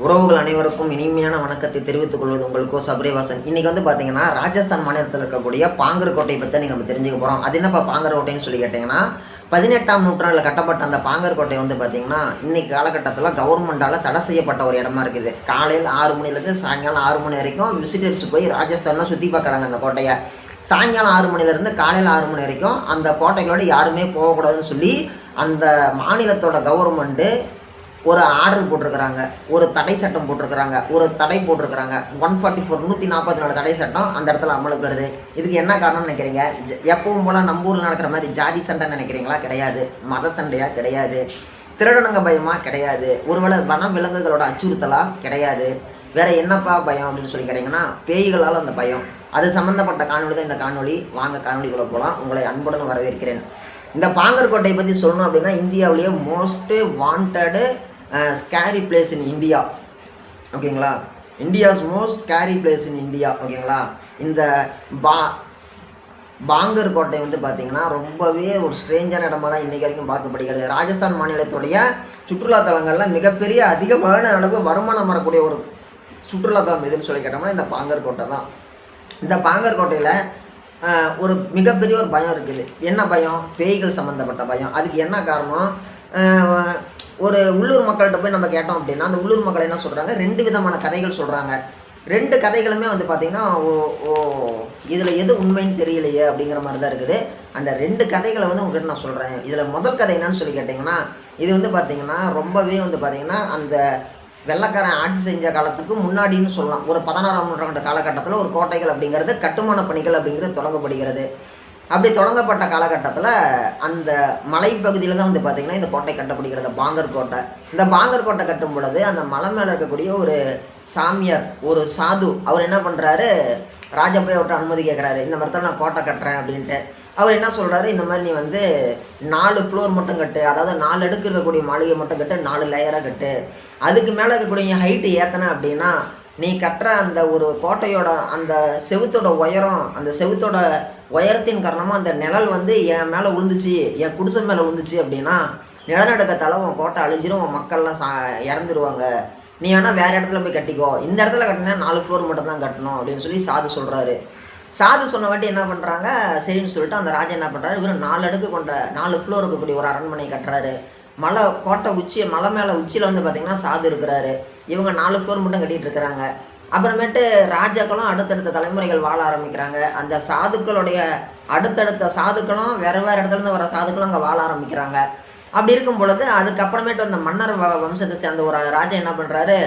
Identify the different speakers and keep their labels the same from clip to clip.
Speaker 1: உறவுகள் அனைவருக்கும் இனிமையான வணக்கத்தை தெரிவித்துக் கொள்வது உங்களுக்கு சபரிவாசன். இன்னைக்கு வந்து பார்த்தீங்கன்னா ராஜஸ்தான் மாநிலத்தில் இருக்கக்கூடிய பாங்கர் கோட்டை பற்றி நம்ம தெரிஞ்சுக்க போகிறோம். அது என்னப்பா பாங்கர் கோட்டைன்னு சொல்லி கேட்டிங்கன்னா, 18ஆம் நூற்றாண்டில் கட்டப்பட்ட அந்த பாங்கர் கோட்டை வந்து பார்த்தீங்கன்னா இன்னைக்கு காலகட்டத்தில் கவர்மெண்டால் தடை செய்யப்பட்ட ஒரு இடமா இருக்குது. காலையில் 6 மணிலேருந்து சாயங்காலம் 6 மணி வரைக்கும் விசிட்டர்ஸ் போய் ராஜஸ்தானில் சுற்றி பார்க்குறாங்க அந்த கோட்டையை. சாயங்காலம் 6 மணிலேருந்து காலையில் 6 மணி வரைக்கும் அந்த கோட்டைகளோடு யாருமே போகக்கூடாதுன்னு சொல்லி அந்த மாநிலத்தோட கவர்மெண்ட்டு ஒரு ஆர்டர் போட்டிருக்கிறாங்க, ஒரு தடை சட்டம் போட்டிருக்கிறாங்க, ஒரு தடை போட்டிருக்கிறாங்க. 144 144 தடை சட்டம் அந்த இடத்துல அமலுக்கு வருது. இதுக்கு என்ன காரணம்னு நினைக்கிறீங்க? எப்பவும் போல் நம்ம ஊரில் நடக்கிற மாதிரி ஜாதி சண்டை நினைக்கிறீங்களா? கிடையாது. மத சண்டையாக கிடையாது. திருடனுங்க பயமாக கிடையாது. ஒருவேளை வன விலங்குகளோட அச்சுறுத்தலாக கிடையாது. வேறு என்னப்பா பயம் அப்படின்னு சொல்லி கேட்டிங்கன்னா, பேய்களால் அந்த பயம். அது சம்மந்தப்பட்ட காணொலி தான் இந்த காணொலி. வாங்க காணொலிக்குள்ளே போகலாம். உங்களை அன்புடன் வரவேற்கிறேன். இந்த பாங்கர் கோட்டையை பற்றி சொல்லணும் அப்படின்னா, இந்தியாவிலேயே most wanted scary place in India. ஓகேங்களா? India's most scary place in India. ஓகேங்களா? இந்த பாங்கர் கோட்டை வந்து பார்த்திங்கன்னா ரொம்பவே ஒரு ஸ்ட்ரேஞ்சான இடமா தான் இன்றைக்கி வரைக்கும் பார்க்கப்படுகிறது. ராஜஸ்தான் மாநிலத்துடைய சுற்றுலாத்தலங்களில் மிகப்பெரிய அதிகமான அளவு வருமானம் வரக்கூடிய ஒரு சுற்றுலாத்தலம் எதுன்னு சொல்லி கேட்டோம்னா இந்த பாங்கர் கோட்டை தான். இந்த பாங்கர் கோட்டையில் ஒரு மிகப்பெரிய ஒரு பயம் இருக்குது. என்ன பயம்? பேய்கள் சம்மந்தப்பட்ட பயம். அதுக்கு என்ன காரணம்? ஒரு உள்ளூர் மக்கள்கிட்ட போய் நம்ம கேட்டோம் அப்படின்னா, அந்த உள்ளூர் மக்கள் என்ன சொல்கிறாங்க? 2 விதமான கதைகள் சொல்கிறாங்க. 2 கதைகளுமே வந்து பார்த்திங்கன்னா இதில் எது உண்மைன்னு தெரியலையே அப்படிங்கிற மாதிரி தான் இருக்குது. அந்த 2 கதைகளை வந்து உங்கள்கிட்ட நான் சொல்கிறேன். இதில் முதல் கதை என்னன்னு சொல்லி கேட்டிங்கன்னா, இது வந்து பார்த்திங்கன்னா ரொம்பவே வந்து பார்த்திங்கன்னா அந்த வெள்ளைக்காரன் ஆட்சி செஞ்ச காலத்துக்கு முன்னாடின்னு சொல்லலாம். ஒரு 16ஆம் நூற்றாண்டு காலகட்டத்தில் ஒரு கோட்டைகள் அப்படிங்கிறது கட்டுமான பணிகள் அப்படிங்கிறது தொடங்கப்படுகிறது. அப்படி தொடங்கப்பட்ட காலகட்டத்தில் அந்த மலைப்பகுதியில் தான் வந்து பார்த்திங்கன்னா இந்த கோட்டை கட்டப்படுகிறது, பாங்கர் கோட்டை. இந்த பாங்கர் கோட்டை கட்டும் பொழுது அந்த மலை மேலே இருக்கக்கூடிய ஒரு சாமியார், ஒரு சாது, அவர் என்ன பண்ணுறாரு? ராஜாப்பையை விட்டு அனுமதி கேட்குறாரு. இந்த மாதிரி தான் நான் கோட்டை கட்டுறேன் அப்படின்ட்டு. அவர் என்ன சொல்கிறாரு? இந்த மாதிரி நீ வந்து 4 ஃப்ளோர் மட்டும் கட்டு, அதாவது 4 அடுக்கு இருக்கக்கூடிய மாளிகை மட்டும் கட்டு, 4 லேயராக கட்டு. அதுக்கு மேலே இருக்கக்கூடிய ஹைட்டு ஏற்றின அப்படின்னா நீ கட்டுற அந்த ஒரு கோட்டையோட அந்த செவுத்தோட உயரம், அந்த செவுத்தோட உயரத்தின் காரணமாக அந்த நிழல் வந்து என் மேலே விழுந்துச்சு, என் குடிசை மேலே விழுந்துச்சு அப்படின்னா நிலநடுக்கத்தால் உன் கோட்டை அழிஞ்சிரும், உன் மக்கள்லாம் இறந்துருவாங்க. நீ வேணால் வேறு இடத்துல போய் கட்டிக்கோ. இந்த இடத்துல கட்டினா 4 ஃப்ளோர் மட்டும் தான் கட்டணும் அப்படின்னு சொல்லி சாது சொல்கிறாரு. சாது சொன்ன வாட்டி என்ன பண்ணுறாங்க? சரின்னு சொல்லிட்டு அந்த ராஜா என்ன பண்ணுறாரு? இவர் 4 அடுக்கு கொண்ட 4 ஃப்ளோர் இருக்கக்கூடிய ஒரு அரண்மனை கட்டுறாரு. கோட்டை மலை மேலே உச்சியில் வந்து பார்த்திங்கன்னா சாது இருக்கிறாரு. இவங்க 4 ஃப்ளோர் மட்டும் கட்டிகிட்டு இருக்கிறாங்க. அப்புறமேட்டு ராஜாக்களும் அடுத்தடுத்த தலைமுறைகள் வாழ ஆரம்பிக்கிறாங்க. அந்த சாதுக்களுடைய அடுத்தடுத்த சாதுக்களும் வேறு இடத்துலேருந்து வர சாதுக்களும் அங்கே வாழ ஆரம்பிக்கிறாங்க. அப்படி இருக்கும் பொழுது அதுக்கப்புறமேட்டு அந்த மன்னர் வம்சத்தை சேர்ந்த ஒரு ராஜா என்ன பண்ணுறாரு?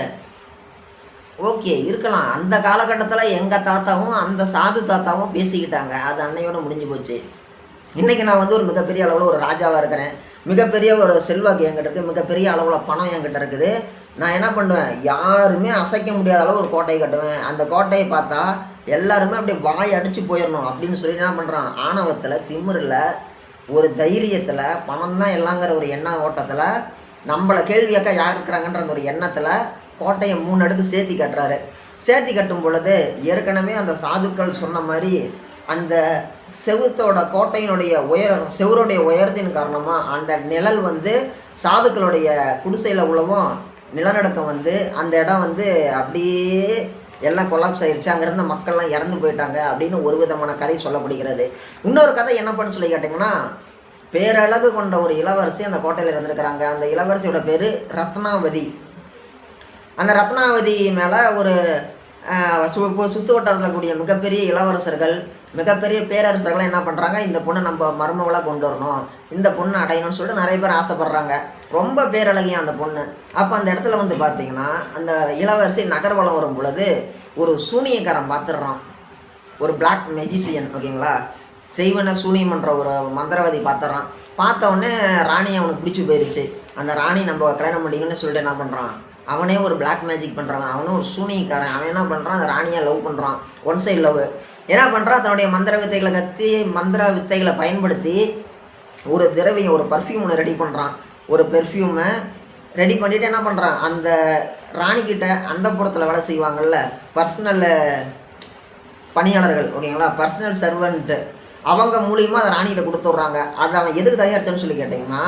Speaker 1: ஓகே இருக்கலாம், அந்த காலகட்டத்தில் எங்கள் தாத்தாவும் அந்த சாது தாத்தாவும் பேசிக்கிட்டாங்க, அது அன்னையோட முடிஞ்சு போச்சு. இன்றைக்கி நான் வந்து ஒரு மிகப்பெரிய அளவில் ஒரு ராஜாவாக இருக்கிறேன், மிகப்பெரிய ஒரு செல்வாக்கு என்கிட்ட இருக்குது, மிகப்பெரிய அளவில் பணம் என்கிட்ட இருக்குது. நான் என்ன பண்ணுவேன்? யாருமே அசைக்க முடியாத அளவு ஒரு கோட்டையை கட்டுவேன். அந்த கோட்டையை பார்த்தா எல்லாருமே அப்படியே வாய் அடித்து போயிடணும் அப்படின்னு சொல்லி என்ன பண்ணுறான்? ஆணவத்தில், திமிரில், ஒரு தைரியத்தில், பணம் தான் எல்லாங்கிற ஒரு எண்ண ஓட்டத்தில், நம்மளை கேள்வியாக்கா யார் இருக்கிறாங்கன்ற அந்த ஒரு எண்ணத்தில் கோட்டையை 3 அடுக்கு சேர்த்தி கட்டுறாரு. சேர்த்தி கட்டும் பொழுது ஏற்கனவே அந்த சாதுக்கள் சொன்ன மாதிரி அந்த செவுத்தோட கோட்டையினுடைய செவருடைய உயரத்தின் காரணமாக அந்த நிழல் வந்து சாதுக்களுடைய குடிசையில் உள்ளவும் நிலநடுக்கம் வந்து அந்த இடம் வந்து அப்படியே எல்லாம் கொலாப்ஸ் ஆயிடுச்சு. அங்கேருந்த மக்கள்லாம் இறந்து போயிட்டாங்க அப்படின்னு ஒரு விதமான கதை சொல்லப்படுகிறது. இன்னொரு கதை என்ன பண்ணு சொல்லி கேட்டிங்கன்னா, பேரழகு கொண்ட ஒரு இளவரசி அந்த கோட்டையில் இருந்திருக்கிறாங்க. அந்த இளவரசியோட பேர் ரத்னாவதி. அந்த ரத்னாவதி மேலே ஒரு சுற்று வட்டாரத்தில் கூடிய மிகப்பெரிய இளவரசர்கள், மிகப்பெரிய பேரரசர்கள் என்ன பண்ணுறாங்க? இந்த பொண்ணை நம்ம மருமகளாக கொண்டு வரணும், இந்த பொண்ணை அடையணும்னு சொல்லிட்டு நிறைய பேர் ஆசைப்பட்றாங்க. ரொம்ப பேரழகியும் அந்த பொண்ணு. அப்போ அந்த இடத்துல வந்து பார்த்திங்கன்னா அந்த இளவரசி நகர்வலம் வரும் பொழுது ஒரு சூனியக்காரன் பார்த்துடுறான், ஒரு பிளாக் மெஜிசியன். ஓகேங்களா? செய்வன சூனியம் பண்ணுற ஒரு மந்திரவாதி பார்த்துட்றான். பார்த்தவொடனே ராணி அவனுக்கு பிடிச்சி போயிடுச்சு. அந்த ராணி நம்ம கல்யாணம் பண்ணிங்கன்னு சொல்லிட்டு என்ன பண்ணுறான்? அவனே ஒரு பிளாக் மேஜிக் பண்ணுறான், அவனும் ஒரு சூனியக்காரன். அவன் என்ன பண்ணுறான்? அந்த ராணியை லவ் பண்ணுறான், ஒன் சைடு லவ். என்ன பண்ணுறான்? தன்னுடைய மந்திர வித்தைகளை பயன்படுத்தி ஒரு திரவியம், ஒரு பர்ஃப்யூம் ஒன்று ரெடி பண்ணுறான். ஒரு பெர்ஃப்யூமை ரெடி பண்ணிவிட்டு என்ன பண்ணுறான்? அந்த ராணிக்கிட்ட அந்த புறத்தில் வேலை செய்வாங்கள்ல பர்சனல் பணியாளர்கள், ஓகேங்களா, பர்சனல் சர்வெண்ட்டு, அவங்க மூலியமாக அதை ராணிகிட்ட கொடுத்துட்றாங்க. அதை அவன் எதுக்கு தயாரிச்சான்னு சொல்லி கேட்டிங்கன்னா,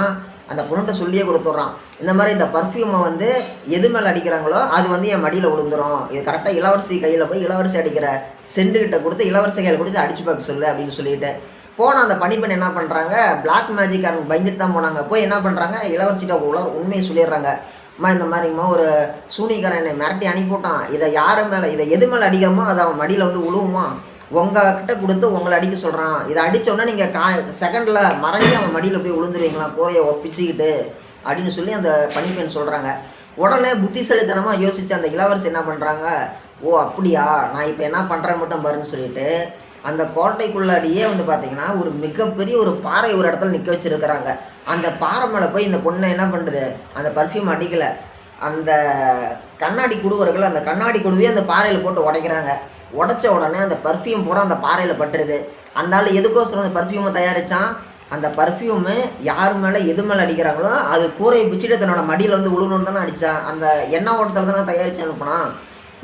Speaker 1: அந்த பொண்ணுகிட்ட சொல்லியே கொடுத்துட்றான், இந்த மாதிரி இந்த பர்ஃப்யூமை வந்து எது மேலே அடிக்கிறாங்களோ அது வந்து என் மடியில் விழுந்துடும், இது கரெக்டாக இளவரசி கையில் போய் இளவரசி அடிக்கிற சென்ட்டுக்கிட்ட கொடுத்து இளவரசி கையில் கொடுத்து அடிச்சு பார்க்க சொல்லு அப்படின்னு சொல்லிட்டு போனால் அந்த பணிப்பெண் என்ன பண்ணுறாங்க, பிளாக் மேஜிக் பயந்துட்டு தான் போனாங்க. போய் என்ன பண்ணுறாங்க, இளவரசிட்ட உண்மையை சொல்லிடுறாங்க, அம்மா இந்த மாதிரிம்மா ஒரு சூனிகாரன் என்னை மிரட்டி அனுப்பிவிட்டான், இதை யார் மேலே இதை எது மேலே அடிக்கிறோமோ அதை அவன் மடியில் வந்து விழுவுமா, உங்ககிட்ட கொடுத்து உங்களை அடிக்க சொல்கிறான், இதை அடித்தோடனே நீங்கள் செகண்டில் மறைஞ்சி அவன் மடியில் போய் விழுந்துருவீங்களா கோரையை ஒப்பிச்சுக்கிட்டு அப்படின்னு சொல்லி அந்த பணிப்பெண் சொல்கிறாங்க. உடனே புத்திசாலித்தனமாக யோசித்து அந்த இளவரசி என்ன பண்ணுறாங்க, ஓ அப்படியா, நான் இப்போ என்ன பண்ணுறேன் மட்டும் பாருன்னு சொல்லிட்டு அந்த கோட்டைக்குள்ளாடியே வந்து பார்த்திங்கன்னா ஒரு மிகப்பெரிய ஒரு பாறை ஒரு இடத்துல நிற்க வச்சுருக்கிறாங்க. அந்த பாறை மேலே போய் இந்த பொண்ணை என்ன பண்ணுறது, அந்த பர்ஃப்யூம் அடிக்கலை, அந்த கண்ணாடி குடுவர்கள் அந்த கண்ணாடி குடுவையே அந்த பாறையில் போட்டு உடைக்கிறாங்க. உடைச்ச உடனே அந்த பர்ஃப்யூம் பூரா அந்த பாறையில் பட்டுருது. அந்த ஆள் எதுக்கோசரம் அந்த பர்ஃப்யூமை தயாரித்தான், அந்த பர்ஃப்யூமு யார் மேலே எது மேலே அடிக்கிறாங்களோ அது கூரையை பிச்சுட்டு தன்னோட மடியில் வந்து உழுணுன்னு தானே அடித்தான், அந்த எண்ணெய் ஓட்டத்தில் தானே தயாரித்து அனுப்புனான்.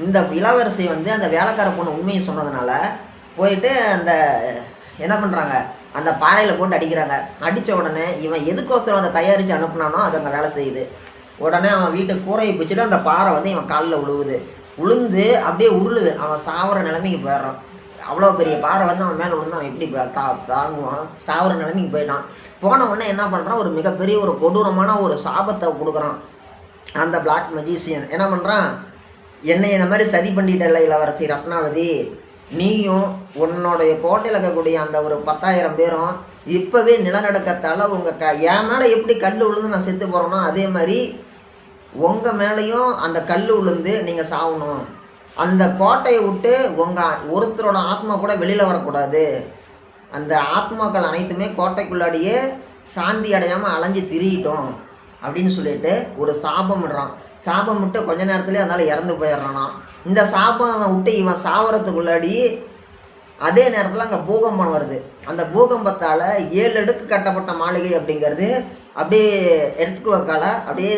Speaker 1: இந்த இளவரசி வந்து அந்த வேலைக்கார பொண்ணு உண்மையை சொன்னதுனால போயிட்டு அந்த என்ன பண்ணுறாங்க, அந்த பாறையில் போட்டு அடிக்கிறாங்க. அடித்த உடனே இவன் எதுக்கோசரம் அதை தயாரித்து அனுப்புனானோ அது அங்கே வேலை செய்யுது. உடனே அவன் வீட்டுக்கு கூரையை பிடிச்சிட்டு அந்த பாறை வந்து இவன் காலில் உழுந்து அப்படியே உருளுது, அவன் சாவர நிலைமைக்கு போயிடுறான். அவ்வளோ பெரிய பாறை வந்து அவன் மேலே விழுந்து அவன் எப்படி தாங்குவான், சாவர நிலைமைக்கு போயிட்டான். போன உடனே என்ன பண்ணுறான், ஒரு மிகப்பெரிய ஒரு கொடூரமான ஒரு சாபத்தை கொடுக்குறான் அந்த பிளாக் மெஜிஷியன். என்ன பண்ணுறான், என்னை இந்த மாதிரி சதி பண்ணிட்டல இளவரசி ரத்னாவதி, நீயும் உன்னுடைய கோட்டையில் இருக்கக்கூடிய அந்த ஒரு 10,000 பேரும் இப்போவே நிலநடுக்கத்தால் உங்கள் என் மேலே எப்படி கல் விழுந்து நான் செத்து போகிறேனோ அதே மாதிரி உங்கள் மேலேயும் அந்த கல் விழுந்து நீங்கள் சாகணும். அந்த கோட்டையை விட்டு உங்கள் ஒருத்தரோட ஆத்மா கூட வெளியில் வரக்கூடாது, அந்த ஆத்மாக்கள் அனைத்துமே கோட்டைக்குள்ளாடியே சாந்தி அடையாமல் அலைஞ்சு திரியிட்டோம் அப்படின்னு சொல்லிட்டு ஒரு சாபம் விடுறான். சாபம் விட்டு கொஞ்ச நேரத்துலேயே அதனால் இறந்து போயிடுறானா. இந்த சாபம் விட்டு இவன் சாவறதுக்குள்ளாடி அதே நேரத்தில் அங்கே பூகம்பம் வருது. அந்த பூகம்பத்தால் 7 அடுக்கு கட்டப்பட்ட மாளிகை அப்படிங்கிறது அப்படியே எடுத்துக்கு வைக்கால அப்படியே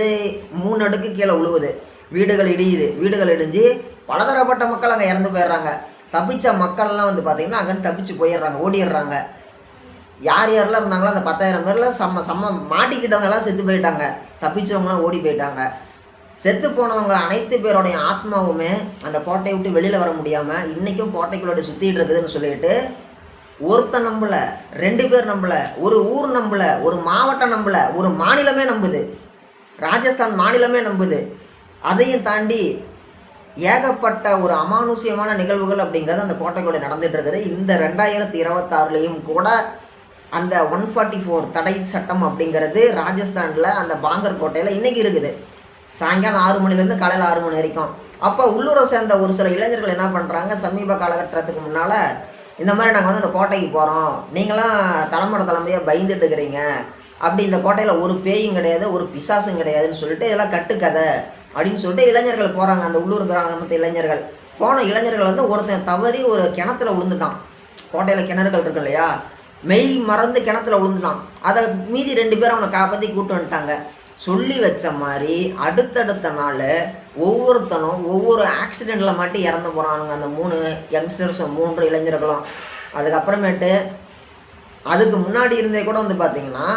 Speaker 1: 3 அடுக்கு கீழே உழுவுது, வீடுகள் இடியுது. வீடுகள் இடிஞ்சு பலதரப்பட்ட மக்கள் அங்கே இறந்து போயிடுறாங்க. தப்பிச்ச மக்கள்லாம் வந்து பார்த்திங்கன்னா அங்கேருந்து தப்பிச்சு போயிடுறாங்க, ஓடிடுறாங்க. யார் யாரெல்லாம் இருந்தாங்களோ அந்த 10,000 பேரில் செம்ம மாட்டிக்கிட்டவங்கெல்லாம் செத்து போயிட்டாங்க, தப்பிச்சவங்களாம் ஓடி போயிட்டாங்க. செத்து போனவங்க அனைத்து பேருடைய ஆத்மாவுமே அந்த கோட்டையை விட்டு வெளியில் வர முடியாமல் இன்றைக்கும் கோட்டைக்குள்ளோட சுற்றிட்டு இருக்குதுன்னு சொல்லிட்டு ஒருத்தன் நம்பலை, 2 பேர் நம்பலை, ஒரு ஊர் நம்பலை, ஒரு மாவட்டம் நம்பலை, ஒரு மாநிலமே நம்புது, ராஜஸ்தான் மாநிலமே நம்புது. அதையும் தாண்டி ஏகப்பட்ட ஒரு அமானுஷ்யமான நிகழ்வுகள் அப்படிங்கிறது அந்த கோட்டைக்குள்ளே நடந்துகிட்டு இருக்குது. இந்த 2026லேயும் கூட அந்த 144 தடை சட்டம் அப்படிங்கிறது ராஜஸ்தானில் அந்த பாங்கர் கோட்டையில் இன்றைக்கி இருக்குது. சாயங்காலம் 6 மணிலேருந்து காலையில் 6 மணி வரைக்கும். அப்போ உள்ளூரை சேர்ந்த ஒரு சில இளைஞர்கள் என்ன பண்ணுறாங்க, சமீப காலகட்டத்துக்கு முன்னால் இந்த மாதிரி நாங்கள் வந்து அந்த கோட்டைக்கு போகிறோம், நீங்களாம் தலைமுறையாக பயந்துட்டு இருக்கிறீங்க, அப்படி இந்த கோட்டையில் ஒரு பேயும் கிடையாது, ஒரு பிசாசும் கிடையாதுன்னு சொல்லிட்டு இதெல்லாம் கட்டுக்கதை அப்படின்னு சொல்லிட்டு இளைஞர்கள் போகிறாங்க. அந்த உள்ளூர் கிராமத்து இளைஞர்கள் போன இளைஞர்கள் வந்து ஒருத்தன் தவறி ஒரு கிணத்துல விழுந்துட்டான். கோட்டையில் கிணறுகள் இருக்கு இல்லையா, மெய் மறந்து கிணத்துல விழுந்துட்டான். அதை மீதி 2 பேரும் அவனை காப்பாற்றி கூப்பிட்டு வந்துட்டாங்க. சொல்லி வச்ச மாதிரி அடுத்தடுத்த நாள் ஒவ்வொருத்தனும் ஒவ்வொரு ஆக்சிடெண்ட்டில் மாட்டி இறந்து போகிறானுங்க அந்த 3 யங்ஸ்டர்ஸும் 3 இளைஞர்களும். அதுக்கப்புறமேட்டு அதுக்கு முன்னாடி இருந்தே கூட வந்து பார்த்திங்கன்னா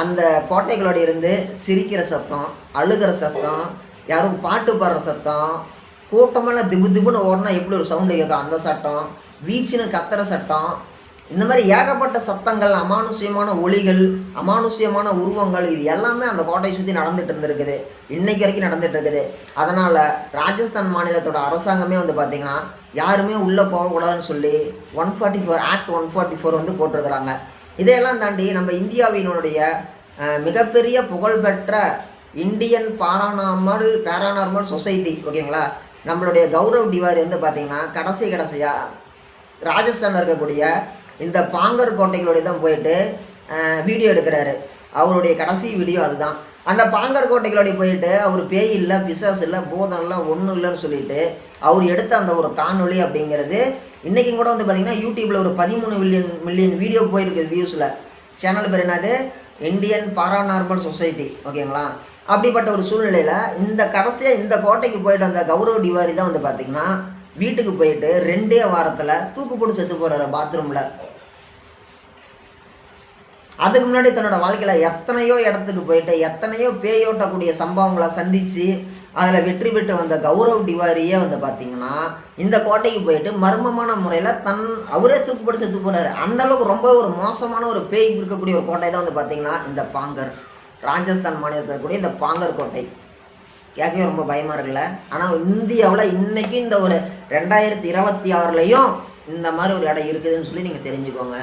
Speaker 1: அந்த கோட்டைகளோடு இருந்து சிரிக்கிற சத்தம், அழுகிற சத்தம், யாரும் பாட்டு பாடுற சத்தம், கூட்டமெல்லாம் திபு திபுன்னு ஓடனா எப்படி ஒரு சவுண்டு கேட்கும் அந்த சட்டம், வீச்சுன்னு கத்துற சட்டம், இந்த மாதிரி ஏகப்பட்ட சத்தங்கள், அமானுஷ்யமான ஒளிகள், அமானுஷ்யமான உருவங்கள், இது எல்லாமே அந்த கோட்டையை சுற்றி நடந்துட்டு இருந்திருக்குது, இன்னைக்கு வரைக்கும் நடந்துட்டு இருக்குது. அதனால் ராஜஸ்தான் மாநிலத்தோட அரசாங்கமே வந்து பார்த்திங்கன்னா யாருமே உள்ளே போகக்கூடாதுன்னு சொல்லி 144 ஆக்ட் 144 வந்து போட்டிருக்கிறாங்க. இதையெல்லாம் தாண்டி நம்ம இந்தியாவினுடைய மிகப்பெரிய புகழ்பெற்ற இந்தியன் பேரானார்மல் சொசைட்டி ஓகேங்களா, நம்மளுடைய கௌரவ் திவாரி வந்து பார்த்திங்கன்னா கடைசியாக ராஜஸ்தானில் இருக்கக்கூடிய இந்த பாங்கர் கோட்டைகளுடைய தான் போயிட்டு வீடியோ எடுக்கிறாரு. அவருடைய கடைசி வீடியோ அதுதான். அந்த பாங்கர் கோட்டைகளோடைய போயிட்டு அவர் பேய் இல்லை, பிசாஸ் இல்லை, பூதம் இல்லை, ஒன்றும் இல்லைன்னு சொல்லிட்டு அவர் எடுத்த அந்த ஒரு காணொளி அப்படிங்கிறது இன்றைக்கும் கூட வந்து பார்த்திங்கன்னா யூடியூப்பில் ஒரு 13 மில்லியன் வீடியோ போயிருக்குது வியூஸில். சேனல் பேர் என்னது, இந்தியன் பாராநார்மல் சொசைட்டி ஓகேங்களா. அப்படிப்பட்ட ஒரு சூழ்நிலையில் இந்த கடைசியாக இந்த கோட்டைக்கு போயிட்டு அந்த கௌரவ் திவாரி தான் வந்து பார்த்திங்கன்னா வீட்டுக்கு போயிட்டு 2 வாரத்தில் தூக்கு போட்டு செத்து போகிறாரு பாத்ரூமில். அதுக்கு முன்னாடி தன்னோட வாழ்க்கையில் எத்தனையோ இடத்துக்கு போயிட்டு எத்தனையோ பேயோட்டக்கூடிய சம்பவங்களை சந்தித்து அதில் வெற்றி பெற்று வந்த கௌரவ் திவாரியே வந்து பார்த்திங்கன்னா இந்த கோட்டைக்கு போயிட்டு மர்மமான முறையில் அவரே தூக்குப்பட்டு செத்து போகிறாரு. அந்தளவுக்கு ரொம்ப ஒரு மோசமான ஒரு பேய் இருக்கக்கூடிய ஒரு கோட்டை தான் வந்து பார்த்திங்கன்னா இந்த பாங்கர், ராஜஸ்தான் மாநிலத்தில் இருக்கக்கூடிய இந்த பாங்கர் கோட்டை. கேட்கவே ரொம்ப பயமாக இருக்குல்ல. ஆனால் இந்தியாவில் இன்றைக்கி இந்த ஒரு 2026லையும் இந்த மாதிரி ஒரு இடம் இருக்குதுன்னு சொல்லி நீங்கள் தெரிஞ்சுக்கோங்க.